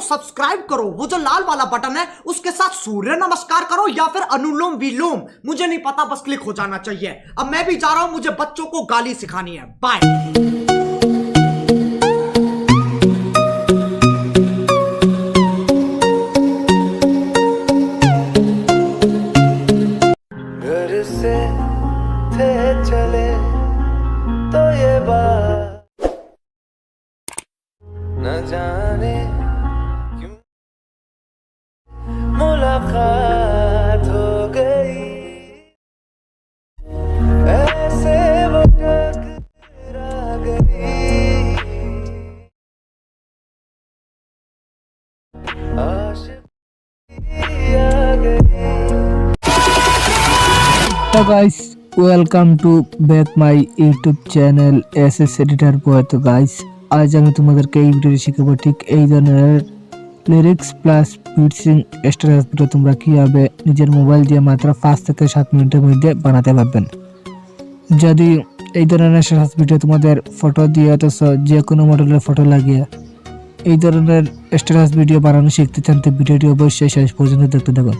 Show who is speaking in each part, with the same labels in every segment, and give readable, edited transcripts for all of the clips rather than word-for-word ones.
Speaker 1: Subscribe करो, वो जो लाल वाला बटन है उसके साथ सूर्य नमस्कार करो या फिर अनुलोम विलोम, मुझे नहीं पता, बस क्लिक हो जाना चाहिए। अब मैं भी जा रहा हूं, मुझे बच्चों को गाली सिखानी है। बाय।
Speaker 2: घर से थे चले तो ये बात न जाने क्यों मुलाकात हो गई, ऐसे वो टकरा गई, आशिकी आ गई।
Speaker 3: तो guys welcome to back my YouTube channel SS editor boy. তো গাইস আজ আমি তোমাদেরকে এই ভিডিওতে শিখাবো ঠিক এই ধরনের লিরিক্স প্লাস বিটসিং স্ট্যাটাস ভিডিও তোমরা কিভাবে নিজের মোবাইল দিয়ে মাত্র 5 থেকে 7 মিনিটের মধ্যে বানাতে পারবেন। যদি এই ধরনের স্ট্যাটাস ভিডিও তোমাদের ফটো দিয়ে অথচ যে কোনো মডেলের ফটো লাগিয়ে এই ধরনের স্ট্যাটাস ভিডিও বানানো শিখতে চান তো ভিডিওটি অবশ্যই শেষ পর্যন্ত দেখতে থাকুন।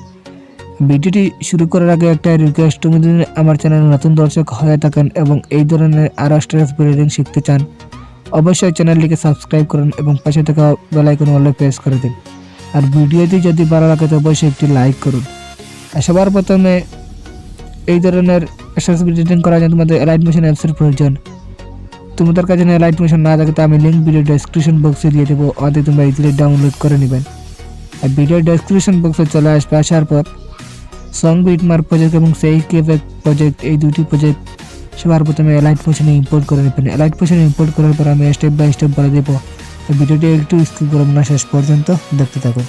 Speaker 3: ভিডিওটি শুরু করার আগে একটা রিকোয়েস্ট, তুমি যদি আমার চ্যানেলে নতুন দর্শক হয়ে থাকেন এবং এই ধরনের আরও স্ট্যাটাস ভিডিও শিখতে চান অবশ্যই চ্যানেলটিকে সাবস্ক্রাইব করুন এবং পাশে থাকা বেল আইকন অলে প্রেস করে দিন। আর ভিডিওটি যদি ভালো লাগে তো অবশ্যই একটি লাইক করুন। আর সবার প্রথমে এই ধরনের স্ট্যাটাস ভিডিও এডিটিং করার জন্য তোমাদের এলাইট মোশন অ্যাপসের প্রয়োজন। তোমাদের কাছে এলাইট মোশন না থাকে তো আমি লিঙ্ক ভিডিও ডেসক্রিপশন বক্সে দিয়ে দেবো, ওতে তোমরা ইজিলি ডাউনলোড করে নেবেন। আর ভিডিও ডেসক্রিপশন বক্সে চলে আসবে, আসার পর সং বিটমার্ক প্রজেক্ট এবং 𝐾𝐥𝐳 প্রজেক্ট, এই দুটি প্রজেক্ট সবার প্রথমে এলাইট মোশনে ইম্পোর্ট করে নেবেন। এলাইট মোশনে ইম্পোর্ট করার পর আমি স্টেপ বাই স্টেপ বলে দেবো। ভিডিওটি একটু স্কিপ করবেন না, শেষ পর্যন্ত দেখতে থাকুন।